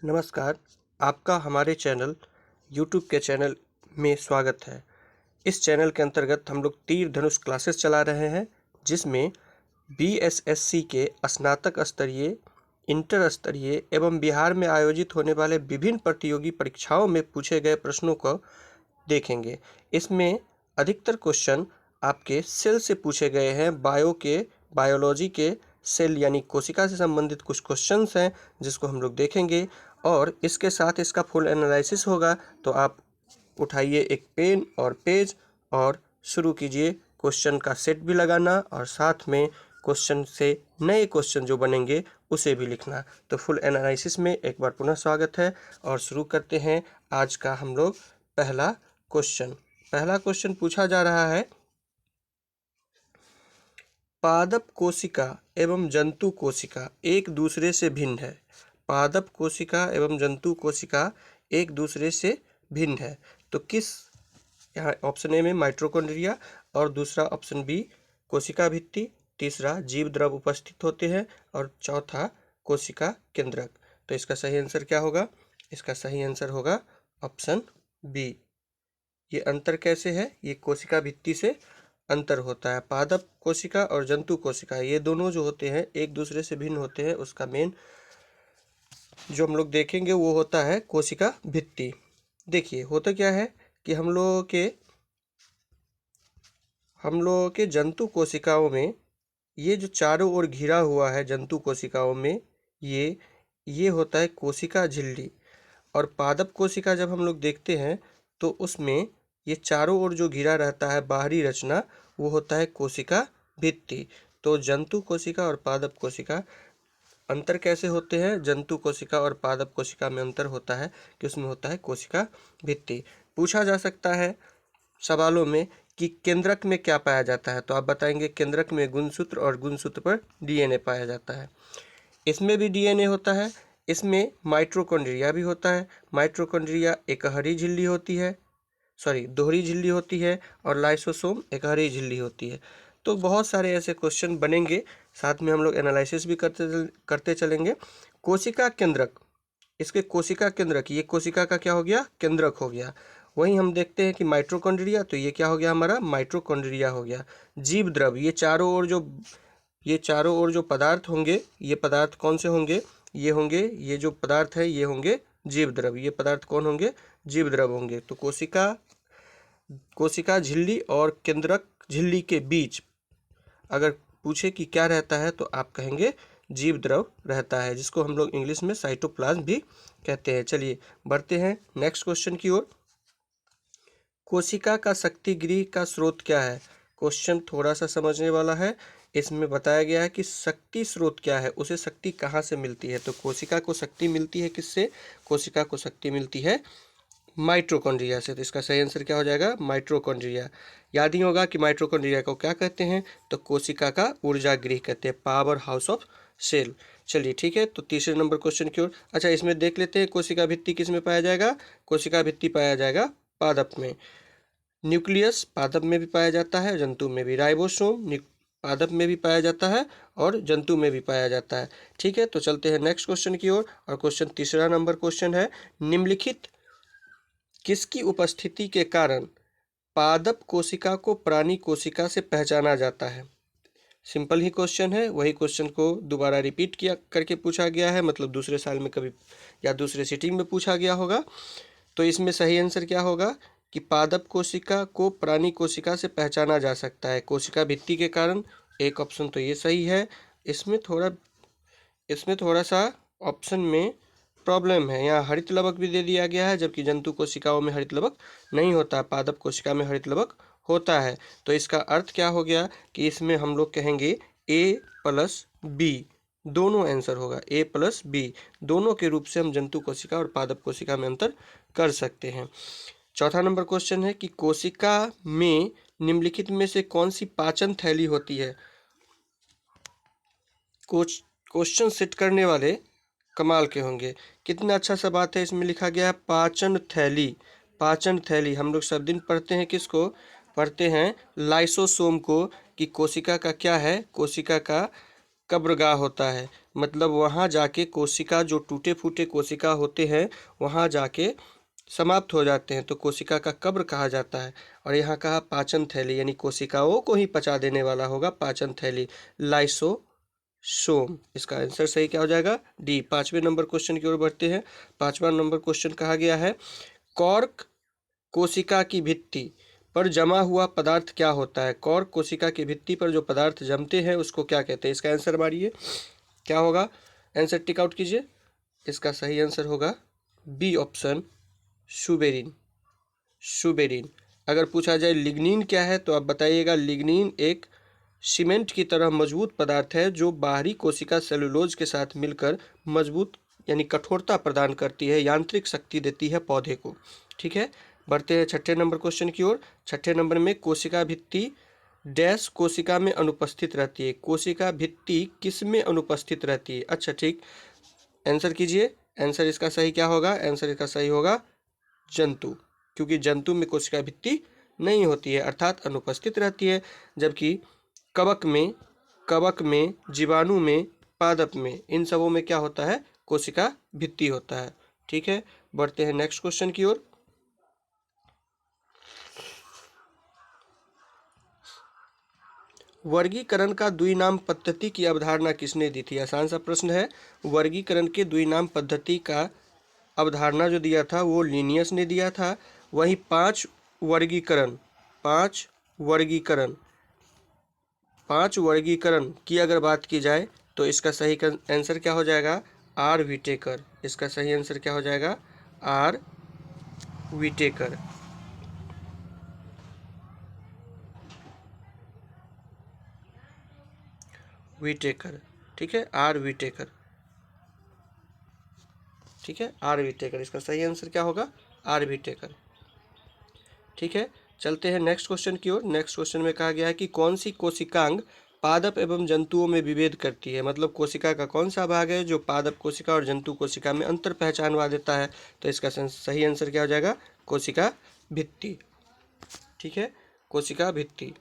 नमस्कार, आपका हमारे चैनल यूट्यूब के चैनल में स्वागत है। इस चैनल के अंतर्गत हम लोग तीर धनुष क्लासेस चला रहे हैं, जिसमें बीएसएससी के स्नातक स्तरीय, इंटर स्तरीय एवं बिहार में आयोजित होने वाले विभिन्न प्रतियोगी परीक्षाओं में पूछे गए प्रश्नों को देखेंगे। इसमें अधिकतर क्वेश्चन आपके सेल से पूछे गए हैं। बायोलॉजी के सेल यानी कोशिका से संबंधित कुछ क्वेश्चंस हैं जिसको हम लोग देखेंगे, और इसके साथ इसका फुल एनालिसिस होगा। तो आप उठाइए एक पेन और पेज और शुरू कीजिए क्वेश्चन का सेट भी लगाना, और साथ में क्वेश्चन से नए क्वेश्चन जो बनेंगे उसे भी लिखना। तो फुल एनालिसिस में एक बार पुनः स्वागत है, और शुरू करते हैं आज का हम लोग पहला क्वेश्चन पूछा जा रहा है, पादप कोशिका एवं जंतु कोशिका एक दूसरे से भिन्न है। पादप कोशिका एवं जंतु कोशिका एक दूसरे से भिन्न है। तो किस, यहाँ ऑप्शन ए में माइटोकॉन्ड्रिया और दूसरा ऑप्शन बी कोशिका भित्ति, तीसरा जीव द्रव उपस्थित होते हैं और चौथा कोशिका केंद्रक। तो इसका सही आंसर क्या होगा? इसका सही आंसर होगा ऑप्शन बी। ये अंतर कैसे है? ये कोशिका भित्ति से अंतर होता है। पादप कोशिका और जंतु कोशिका ये दोनों जो होते हैं एक दूसरे से भिन्न होते हैं। उसका मेन जो हम लोग देखेंगे वो होता है कोशिका भित्ति। देखिए होता क्या है कि हम लोगों के जंतु कोशिकाओं में ये जो चारों ओर घिरा हुआ है जंतु कोशिकाओं में, ये होता है कोशिका झिल्ली। और पादप कोशिका जब हम लोग देखते हैं तो उसमें ये चारों ओर जो घिरा रहता है बाहरी रचना, वो होता है कोशिका भित्ति। तो जंतु कोशिका और पादप कोशिका अंतर कैसे होते हैं? जंतु कोशिका और पादप कोशिका में अंतर होता है कि उसमें होता है कोशिका भित्ति। पूछा जा सकता है सवालों में कि केंद्रक में क्या पाया जाता है, तो आप बताएंगे केंद्रक में गुणसूत्र, और गुणसूत्र पर डीएनए पाया जाता है। इसमें भी डीएनए होता है। इसमें माइटोकॉन्ड्रिया भी होता है। माइटोकॉन्ड्रिया एकहरी झिल्ली होती है, दोहरी झिल्ली होती है, और लाइसोसोम एकहरी झिल्ली होती है। तो बहुत सारे ऐसे क्वेश्चन बनेंगे, साथ में हम लोग एनालिसिस भी करते चलेंगे। कोशिका केंद्रक, इसके कोशिका केंद्रक, ये कोशिका का क्या हो गया? केंद्रक हो गया। वहीं हम देखते हैं कि माइटोकॉन्ड्रिया, तो ये क्या हो गया? हमारा माइटोकॉन्ड्रिया हो गया। जीव द्रव, ये चारों ओर जो पदार्थ होंगे, ये पदार्थ कौन से होंगे? ये जो पदार्थ है ये होंगे जीव द्रव। ये पदार्थ कौन होंगे? जीव द्रव होंगे। तो कोशिका झिल्ली और केंद्रक झिल्ली के बीच अगर पूछे कि क्या रहता है, तो आप कहेंगे जीव द्रव रहता है, जिसको हम लोग इंग्लिश में साइटोप्लाज्म भी कहते हैं। चलिए बढ़ते हैं नेक्स्ट क्वेश्चन की ओर। कोशिका का शक्ति गृह का स्रोत क्या है? क्वेश्चन थोड़ा सा समझने वाला है। इसमें बताया गया है कि शक्ति स्रोत क्या है, उसे शक्ति कहाँ से मिलती है। तो कोशिका को शक्ति मिलती है किससे? कोशिका को शक्ति मिलती है माइटोकॉन्ड्रिया से। तो इसका सही आंसर क्या हो जाएगा? माइटोकॉन्ड्रिया। याद ही होगा कि माइटोकॉन्ड्रिया को क्या कहते हैं? तो कोशिका का ऊर्जा गृह कहते हैं, पावर हाउस ऑफ सेल। चलिए ठीक है, तो तीसरे नंबर क्वेश्चन की ओर। अच्छा, इसमें देख लेते हैं कोशिका भित्ति किस में पाया जाएगा। कोशिका भित्ति पाया जाएगा पादप में। न्यूक्लियस पादप में भी पाया जाता है, जंतु में भी। राइबोसोम पादप में भी पाया जाता है और जंतु में भी पाया जाता है। ठीक है, तो चलते हैं नेक्स्ट क्वेश्चन की ओर। और क्वेश्चन तीसरा नंबर क्वेश्चन है, निम्नलिखित किसकी उपस्थिति के कारण पादप कोशिका को प्राणी कोशिका से पहचाना जाता है? सिंपल ही क्वेश्चन है, वही क्वेश्चन को दोबारा रिपीट किया करके पूछा गया है, मतलब दूसरे साल में कभी या दूसरे सिटिंग में पूछा गया होगा। तो इसमें सही आंसर क्या होगा कि पादप कोशिका को प्राणी कोशिका से पहचाना जा सकता है कोशिका भित्ति के कारण। एक ऑप्शन तो ये सही है। इसमें थोड़ा सा ऑप्शन में प्रॉब्लम है। यहाँ हरित लवक भी दे दिया गया है, जबकि जंतु कोशिकाओं में हरित लवक नहीं होता, पादप कोशिका में हरित लवक होता है। तो इसका अर्थ क्या हो गया कि इसमें हम लोग कहेंगे ए प्लस बी, दोनों आंसर होगा। ए प्लस बी दोनों के रूप से हम जंतु कोशिका और पादप कोशिका में अंतर कर सकते हैं। चौथा नंबर क्वेश्चन है कि कोशिका में निम्नलिखित में से कौन सी पाचन थैली होती है? क्वेश्चन सेट करने वाले कमाल के होंगे। कितना अच्छा सा बात है, इसमें लिखा गया है पाचन थैली। पाचन थैली हम लोग सब दिन पढ़ते हैं, किसको पढ़ते हैं? लाइसोसोम को, कि कोशिका का क्या है? कोशिका का कब्रगाह होता है, मतलब वहाँ जाके कोशिका, जो टूटे फूटे कोशिका होते हैं वहाँ जाके समाप्त हो जाते हैं, तो कोशिका का कब्र कहा जाता है। और यहाँ कहा पाचन थैली, यानी कोशिकाओं को ही पचा देने वाला होगा पाचन थैली, लाइसोसोम। इसका आंसर सही क्या हो जाएगा? डी। 5वें नंबर क्वेश्चन की ओर बढ़ते हैं। 5वां नंबर क्वेश्चन कहा गया है, कॉर्क कोशिका की भित्ति पर जमा हुआ पदार्थ क्या होता है? कॉर्क कोशिका की भित्ति पर जो पदार्थ जमते हैं उसको क्या कहते हैं? इसका आंसर मारिए, क्या होगा? आंसर टिक आउट कीजिए। इसका सही आंसर होगा बी ऑप्शन, सुबेरिन। सुबेरिन। अगर पूछा जाए लिग्निन क्या है तो आप बताइएगा, लिग्निन एक सीमेंट की तरह मजबूत पदार्थ है जो बाहरी कोशिका सेलुलोज के साथ मिलकर मजबूत यानी कठोरता प्रदान करती है, यांत्रिक शक्ति देती है पौधे को। ठीक है, बढ़ते हैं 6ठे नंबर क्वेश्चन की ओर। 6ठे नंबर में कोशिका भित्ति डैश कोशिका में अनुपस्थित रहती है। कोशिका भित्ति किस में अनुपस्थित रहती है? अच्छा ठीक, आंसर कीजिए। आंसर इसका सही क्या होगा? आंसर इसका सही होगा जंतु, क्योंकि जंतु में कोशिका भित्ति नहीं होती है, अर्थात अनुपस्थित रहती है। जबकि कवक में, जीवाणु में, पादप में, इन सबों में क्या होता है? कोशिका भित्ति होता है। ठीक है, बढ़ते हैं नेक्स्ट क्वेश्चन की ओर। वर्गीकरण का द्विनाम पद्धति की अवधारणा किसने दी थी? आसान सा प्रश्न है। वर्गीकरण के द्विनाम पद्धति का अवधारणा जो दिया था वो लिनियस ने दिया था। वहीं पांच वर्गीकरण की अगर बात की जाए तो इसका सही आंसर क्या हो जाएगा? R Whittaker. इसका सही आंसर क्या हो जाएगा? R Whittaker. ठीक है, आर विटेकर। ठीक है, आर विटेकर। इसका सही आंसर क्या होगा? R Whittaker. ठीक है, चलते हैं नेक्स्ट क्वेश्चन की ओर। नेक्स्ट क्वेश्चन में कहा गया है कि कौन सी कोशिकांग पादप एवं जंतुओं में विभेद करती है? मतलब कोशिका का कौन सा भाग है जो पादप कोशिका और जंतु कोशिका में अंतर पहचानवा देता है? तो इसका सही आंसर क्या हो जाएगा? कोशिका भित्ति। ठीक है, कोशिका भित्ति।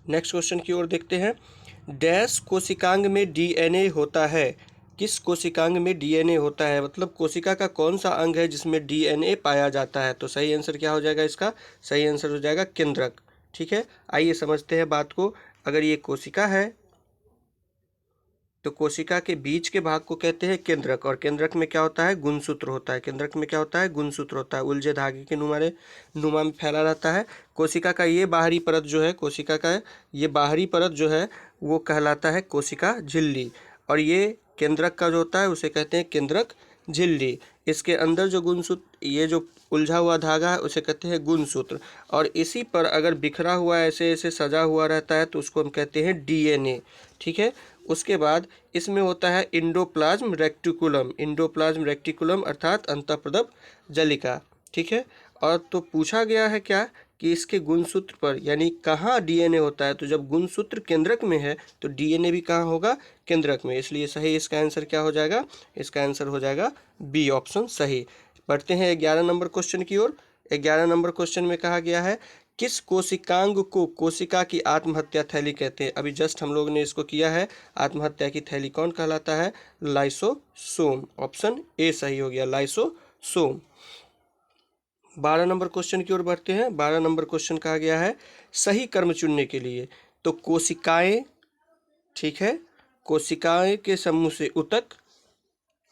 नेक्स्ट क्वेश्चन की ओर देखते हैं। डैश कोशिकांग में डीएनए होता है। किस कोशिकांग में डीएनए होता है? मतलब कोशिका का कौन सा अंग है जिसमें डीएनए पाया जाता है? तो सही आंसर क्या हो जाएगा? इसका सही आंसर हो जाएगा केंद्रक। ठीक है, आइए समझते हैं बात को। अगर ये कोशिका है तो कोशिका के बीच के भाग को कहते हैं केंद्रक, और केंद्रक में क्या होता है? गुणसूत्र होता है। केंद्रक में क्या होता है? गुणसूत्र होता है, उलझे धागे के नुमा में फैला रहता है। कोशिका का ये बाहरी परत जो है, कोशिका का ये बाहरी परत जो है वो कहलाता है कोशिका झिल्ली, और ये केंद्रक का जो होता है उसे कहते हैं केंद्रक झिल्ली। इसके अंदर जो गुणसूत्र, ये जो उलझा हुआ धागा है उसे कहते हैं गुणसूत्र, और इसी पर अगर बिखरा हुआ ऐसे ऐसे सजा हुआ रहता है तो उसको हम कहते हैं डीएनए। ठीक है, उसके बाद इसमें होता है इंडोप्लाज्म रेक्टिकुलम अर्थात अंतःप्रदप जलिका। ठीक है, और तो पूछा गया है क्या कि इसके गुणसूत्र पर यानी कहाँ डीएनए होता है? तो जब गुणसूत्र केंद्रक में है तो डीएनए भी कहाँ होगा? केंद्रक में। इसलिए सही इसका आंसर क्या हो जाएगा? इसका आंसर हो जाएगा बी ऑप्शन सही। बढ़ते हैं 11 नंबर क्वेश्चन की ओर। 11 नंबर क्वेश्चन में कहा गया है किस कोशिकांग को कोशिका की आत्महत्या थैली कहते हैं? अभी जस्ट हम लोग ने इसको किया है। आत्महत्या की थैली कौन कहलाता है? लाइसोसोम। ऑप्शन ए सही हो गया, लाइसोसोम। 12 नंबर क्वेश्चन की ओर बढ़ते हैं। 12 नंबर क्वेश्चन कहा गया है सही कर्म चुनने के लिए तो कोशिकाएं, ठीक है, कोशिकाएं के समूह से ऊतक,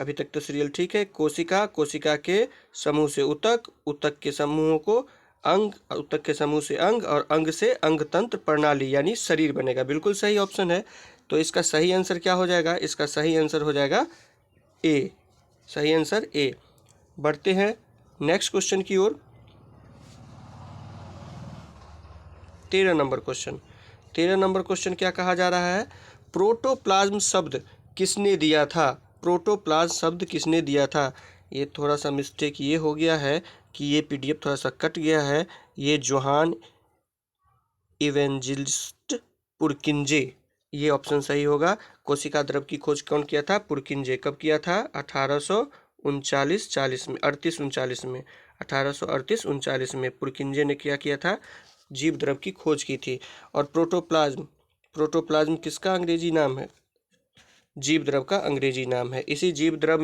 अभी तक तो सीरियल ठीक है। कोशिका के समूह से ऊतक के समूहों को अंग, ऊतक के समूह से अंग, और अंग से अंगतंत्र प्रणाली यानी शरीर बनेगा। बिल्कुल सही ऑप्शन है। तो इसका सही आंसर क्या हो जाएगा? इसका सही आंसर हो जाएगा ए। सही आंसर ए। बढ़ते हैं नेक्स्ट क्वेश्चन की ओर। 13 नंबर क्वेश्चन। 13 नंबर क्वेश्चन क्या कहा जा रहा है? प्रोटोप्लाज्म शब्द किसने दिया था? प्रोटोप्लाज्म शब्द किसने दिया था? ये थोड़ा सा मिस्टेक ये हो गया है कि ये पीडीएफ थोड़ा सा कट गया है। ये जोहान इवेंजेलिस्ट पुरकिंजे, ये ऑप्शन सही होगा। कोशिका द्रव की खोज कौन किया था? पुरकिंजे। कब किया था? 1839-40 में, 38-39 में, 1838-39 में पुरकिंजे ने क्या किया था, जीव द्रव की खोज की थी। और प्रोटोप्लाज्म, प्रोटोप्लाज्म किसका अंग्रेजी नाम है, जीव द्रव का अंग्रेजी नाम है। इसी जीव द्रव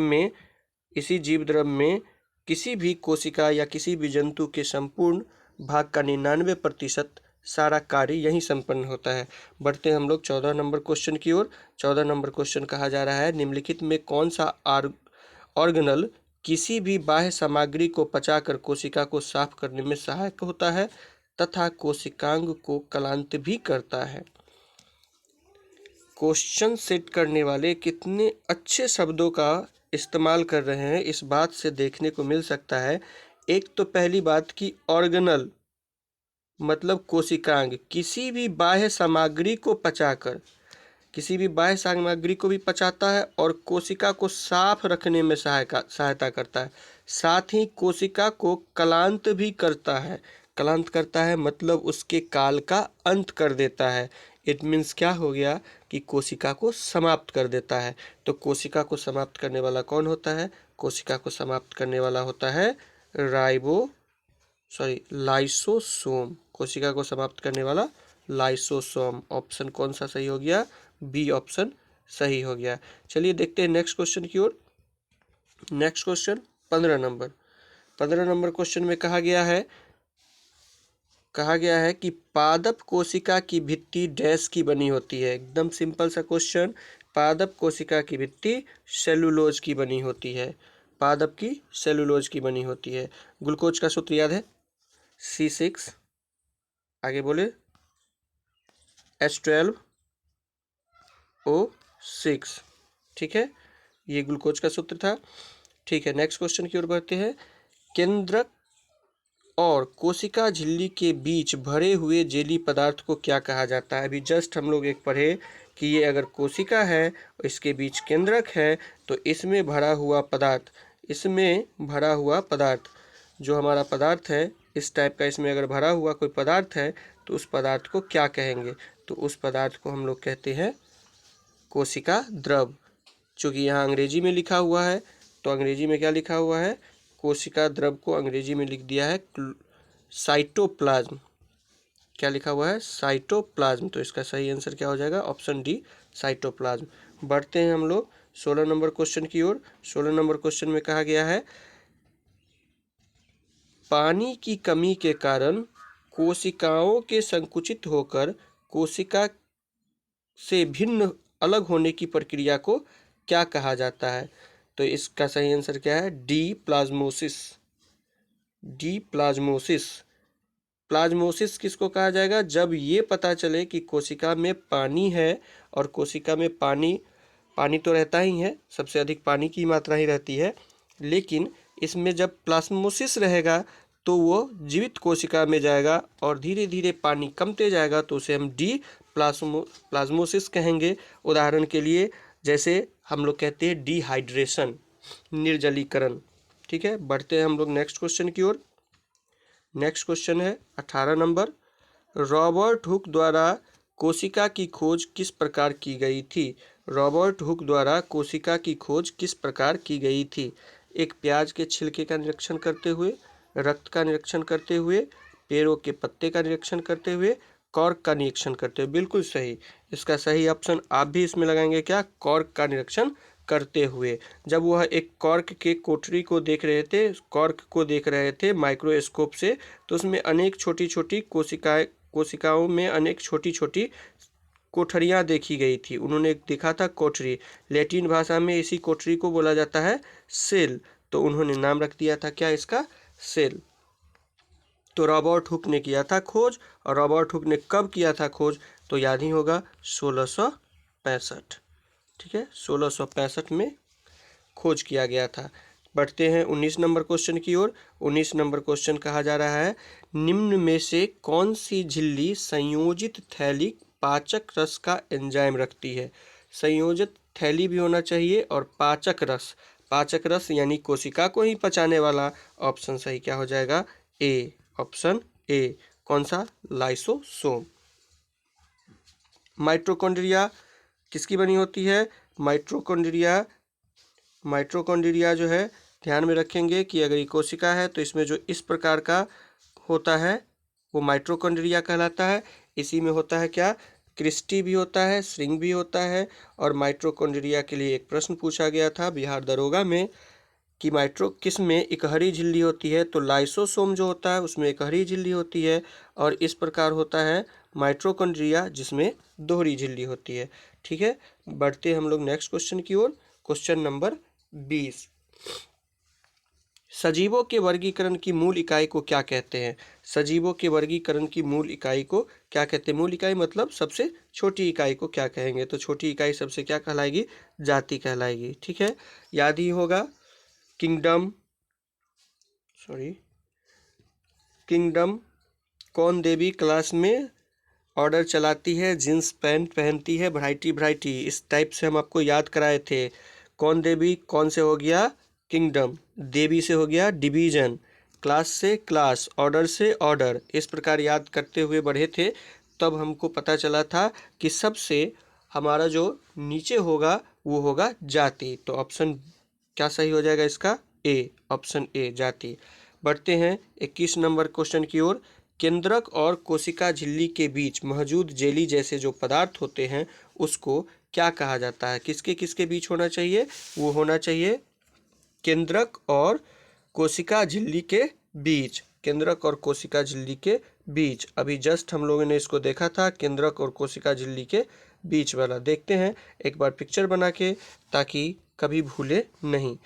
में किसी भी कोशिका या किसी भी जंतु के संपूर्ण भाग का 99% सारा कार्य यहीं संपन्न होता है। बढ़ते हैं हम लोग 14 नंबर क्वेश्चन की ओर। 14 नंबर क्वेश्चन कहा जा रहा है, निम्नलिखित में कौन सा ऑर्गेनल किसी भी बाह्य सामग्री को पचाकर कोशिका को साफ करने में सहायक होता है तथा कोशिकांग को क्लांत भी करता है। क्वेश्चन सेट करने वाले कितने अच्छे शब्दों का इस्तेमाल कर रहे हैं, इस बात से देखने को मिल सकता है। एक तो पहली बात की ऑर्गेनल मतलब कोशिकांग, किसी भी बाह्य सामग्री को पचाकर, किसी भी बाह्य सामग्री को भी पचाता है और कोशिका को साफ रखने में सहायता करता है, साथ ही कोशिका को क्लांत भी करता है। क्लांत करता है मतलब उसके काल का अंत कर देता है। इट मीन्स क्या हो गया कि कोशिका को समाप्त कर देता है। तो कोशिका को समाप्त करने वाला कौन होता है, कोशिका को समाप्त करने वाला होता है लाइसोसोम। कोशिका को समाप्त करने वाला लाइसोसोम। ऑप्शन कौन सा सही हो गया, बी ऑप्शन सही हो गया। चलिए देखते हैं नेक्स्ट क्वेश्चन की ओर। Next question 15 number. 15 number question में कहा गया है कि पादप कोशिका की भित्ति डैश की बनी होती है। एकदम सिंपल सा क्वेश्चन। पादप कोशिका की भित्ति सेलुलोज की बनी होती है, पादप की सेलुलोज की बनी होती है। ग्लूकोज का सूत्र याद है, C6, आगे बोले H12O6, ठीक है, ये ग्लूकोज का सूत्र था। ठीक है, नेक्स्ट क्वेश्चन की ओर बढ़ते हैं। केंद्रक और कोशिका झिल्ली के बीच भरे हुए जेली पदार्थ को क्या कहा जाता है। अभी जस्ट हम लोग एक पढ़े कि ये अगर कोशिका है, इसके बीच केंद्रक है, तो इसमें भरा हुआ पदार्थ जो हमारा पदार्थ है, इस टाइप का इसमें अगर भरा हुआ कोई पदार्थ है तो उस पदार्थ को क्या कहेंगे, तो उस पदार्थ को हम लोग कहते हैं कोशिका द्रव। चूँकि यहाँ अंग्रेजी में लिखा हुआ है, तो अंग्रेजी में क्या लिखा हुआ है, कोशिका द्रव को अंग्रेजी में लिख दिया है साइटोप्लाज्म। क्या लिखा हुआ है, साइटोप्लाज्म। तो इसका सही आंसर क्या हो जाएगा, ऑप्शन डी, साइटोप्लाज्म। बढ़ते हैं हम लोग 16 नंबर क्वेश्चन की ओर। 16 नंबर क्वेश्चन में कहा गया है, पानी की कमी के कारण कोशिकाओं के संकुचित होकर कोशिका से भिन्न अलग होने की प्रक्रिया को क्या कहा जाता है। तो इसका सही आंसर क्या है, डी, प्लाज्मोसिस। डी, प्लाज्मोसिस। प्लाज्मोसिस किसको कहा जाएगा, जब ये पता चले कि कोशिका में पानी है, और कोशिका में पानी तो रहता ही है, सबसे अधिक पानी की मात्रा ही रहती है, लेकिन इसमें जब प्लाज्मोसिस रहेगा तो वो जीवित कोशिका में जाएगा और धीरे धीरे पानी कमते जाएगा, तो उसे हम डी प्लाज्मोसिस कहेंगे। उदाहरण के लिए जैसे हम लोग कहते हैं डिहाइड्रेशन, निर्जलीकरण। ठीक है, बढ़ते हैं हम लोग नेक्स्ट क्वेश्चन की ओर। नेक्स्ट क्वेश्चन है 18 नंबर। रॉबर्ट हुक द्वारा कोशिका की खोज किस प्रकार की गई थी। रॉबर्ट हुक द्वारा कोशिका की खोज किस प्रकार की गई थी। एक प्याज के छिलके का निरीक्षण करते हुए, रक्त का निरीक्षण करते हुए, पेड़ों के पत्ते का निरीक्षण करते हुए, कॉर्क का निरीक्षण करते हुए। बिल्कुल सही, इसका सही ऑप्शन आप भी इसमें लगाएंगे क्या, कॉर्क का निरीक्षण करते हुए। जब वह एक कॉर्क के कोठरी को देख रहे थे, कॉर्क को देख रहे थे माइक्रोस्कोप से, तो उसमें अनेक छोटी छोटी कोशिकाओं में अनेक छोटी छोटी कोठरियाँ देखी गई थी। उन्होंने देखा था कोठरी, लैटिन भाषा में इसी कोठरी को बोला जाता है सेल, तो उन्होंने नाम रख दिया था क्या इसका, सेल। तो रॉबर्ट हुक ने किया था खोज, और रॉबर्ट हुक ने कब किया था खोज, तो याद ही होगा 1665। ठीक है, 1665 में खोज किया गया था। बढ़ते हैं 19 नंबर क्वेश्चन की ओर। 19 नंबर क्वेश्चन कहा जा रहा है, निम्न में से कौन सी झिल्ली संयोजित थैलिक पाचक रस का एंजाइम रखती है। संयोजित थैली भी होना चाहिए और पाचक रस यानी कोशिका को ही पचाने वाला। ऑप्शन सही क्या हो जाएगा, ए, ऑप्शन ए। कौन सा, लाइसोसोम। माइटोकॉन्ड्रिया किसकी बनी होती है, माइटोकॉन्ड्रिया जो है ध्यान में रखेंगे कि अगर ये कोशिका है तो इसमें जो इस प्रकार का होता है वो माइटोकॉन्ड्रिया कहलाता है। इसी में होता है क्या, क्रिस्टी भी होता है, श्रिंग भी होता है। और माइटोकॉन्ड्रिया के लिए एक प्रश्न पूछा गया था बिहार दरोगा में कि किस में इकहरी झिल्ली होती है, तो लाइसोसोम जो होता है उसमें इकहरी झिल्ली होती है। और इस प्रकार होता है माइटोकॉन्ड्रिया जिसमें दोहरी झिल्ली होती है। ठीक है, बढ़ते हम लोग नेक्स्ट क्वेश्चन की ओर। क्वेश्चन नंबर 20, सजीवों के वर्गीकरण की मूल इकाई को क्या कहते हैं? सजीवों के वर्गीकरण की मूल इकाई को क्या कहते हैं? मूल इकाई मतलब सबसे छोटी इकाई को क्या कहेंगे? तो छोटी इकाई सबसे क्या कहलाएगी? जाति कहलाएगी। ठीक है, याद ही होगा किंगडम कौन देवी क्लास में ऑर्डर चलाती है, जींस पैंट पहनती है, वैरायटी, इस टाइप से हम आपको याद कराए थे। कौन देवी कौन से हो गया? किंगडम, देवी से हो गया डिवीजन, क्लास से क्लास, ऑर्डर से ऑर्डर। इस प्रकार याद करते हुए बढ़े थे, तब हमको पता चला था कि सबसे हमारा जो नीचे होगा वो होगा जाति। तो ऑप्शन क्या सही हो जाएगा इसका? ए, ऑप्शन ए जाति। बढ़ते हैं 21 नंबर क्वेश्चन की ओर। केंद्रक और कोशिका झिल्ली के बीच मौजूद जेली जैसे जो पदार्थ होते हैं उसको क्या कहा जाता है? किसके किसके बीच होना चाहिए? वो होना चाहिए केंद्रक और कोशिका झिल्ली के बीच, केंद्रक और कोशिका झिल्ली के बीच। अभी जस्ट हम लोगों ने इसको देखा था, केंद्रक और कोशिका झिल्ली के बीच वाला। देखते हैं एक बार पिक्चर बना के, ताकि कभी भूले नहीं।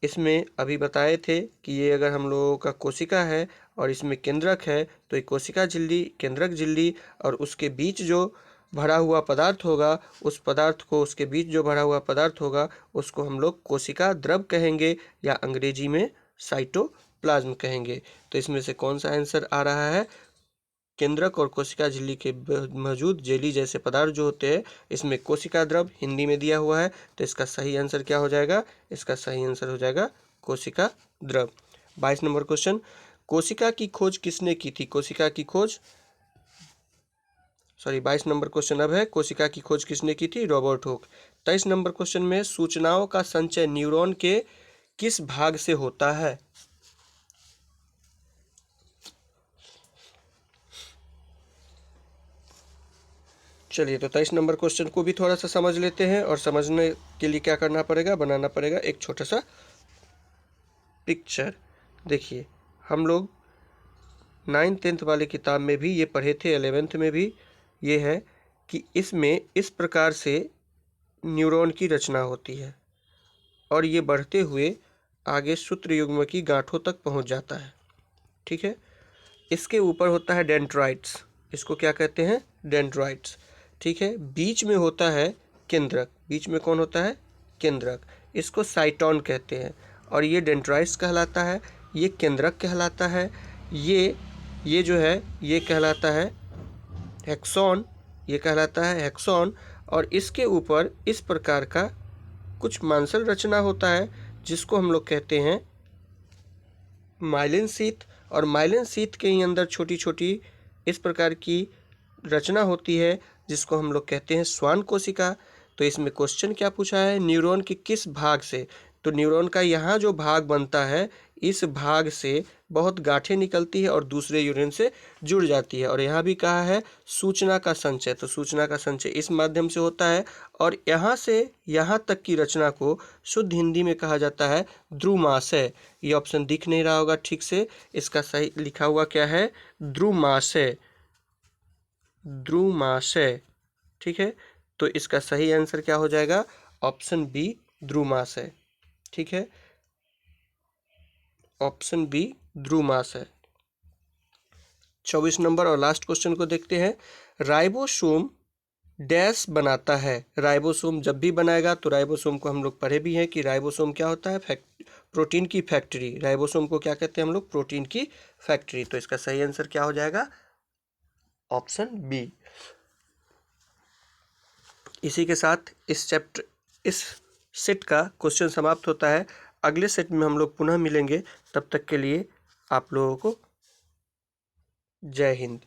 इसमें अभी बताए थे कि ये अगर हम लोगों का कोशिका है और इसमें केंद्रक है, तो ये कोशिका झिल्ली, केंद्रक झिल्ली, और उसके बीच जो भरा हुआ पदार्थ होगा, उस पदार्थ को, उसके बीच जो भरा हुआ पदार्थ होगा उसको हम लोग कोशिका द्रव कहेंगे, या अंग्रेजी में साइटोप्लाज्म कहेंगे। तो इसमें से कौन सा आंसर आ रहा है? केंद्रक और कोशिका झिल्ली के मौजूद जेली जैसे पदार्थ जो होते हैं, इसमें कोशिका द्रव हिंदी में दिया हुआ है, तो इसका सही आंसर क्या हो जाएगा? इसका सही आंसर हो जाएगा कोशिका द्रव। 22 नंबर क्वेश्चन, कोशिका की खोज किसने की थी? कोशिका की खोज 22 नंबर क्वेश्चन अब है, कोशिका की खोज किसने की थी? Robert Hooke. 23 नंबर क्वेश्चन में सूचनाओं का संचय न्यूरॉन के किस भाग से होता है? चलिए, तो 23 नंबर क्वेश्चन को भी थोड़ा सा समझ लेते हैं, और समझने के लिए क्या करना पड़ेगा? बनाना पड़ेगा एक छोटा सा पिक्चर। देखिए, हम लोग 9th 10th वाले किताब में भी ये पढ़े थे, 11th में भी ये है कि इसमें इस प्रकार से न्यूरॉन की रचना होती है, और ये बढ़ते हुए आगे सूत्र युग्म की गांठों तक पहुंच जाता है। ठीक है, इसके ऊपर होता है डेंड्राइट्स, इसको क्या कहते हैं? डेंड्राइट्स। ठीक है, बीच में होता है केंद्रक, बीच में कौन होता है? केंद्रक, इसको साइटोन कहते हैं, और ये डेंड्राइट्स कहलाता है, ये केंद्रक कहलाता है, ये जो है ये कहलाता है हेक्सॉन, ये कहलाता है हेक्सॉन। और इसके ऊपर इस प्रकार का कुछ मांसल रचना होता है जिसको हम लोग कहते हैं माइलिन शीथ, और माइलिन शीथ के ही अंदर छोटी छोटी इस प्रकार की रचना होती है जिसको हम लोग कहते हैं श्वान कोशिका। तो इसमें क्वेश्चन क्या पूछा है? न्यूरॉन के किस भाग से? तो न्यूरॉन का यहाँ जो भाग बनता है, इस भाग से बहुत गांठें निकलती है और दूसरे यूनियन से जुड़ जाती है। और यहाँ भी कहा है सूचना का संचय, तो सूचना का संचय इस माध्यम से होता है, और यहाँ से यहाँ तक की रचना को शुद्ध हिंदी में कहा जाता है ध्रुमाशय। ये ऑप्शन दिख नहीं रहा होगा ठीक से, इसका सही लिखा हुआ क्या है? ध्रुमाशय, ध्रुमाशय। ठीक है, तो इसका सही आंसर क्या हो जाएगा? ऑप्शन बी, ध्रुमाशय। ठीक है, ऑप्शन बी, ध्रुमाशय। 24 नंबर और लास्ट क्वेश्चन को देखते हैं। राइबोसोम डैश बनाता है? राइबोसोम जब भी बनाएगा, तो राइबोसोम को हम लोग पढ़े भी हैं कि राइबोसोम क्या होता है? प्रोटीन की फैक्ट्री। राइबोसोम को क्या कहते हैं हम लोग? प्रोटीन की फैक्ट्री। तो इसका सही आंसर क्या हो जाएगा? Option B. इसी के साथ इस सेट का क्वेश्चन समाप्त होता है। अगले सेट में हम लोग पुनः मिलेंगे, तब तक के लिए आप लोगों को जय हिंद।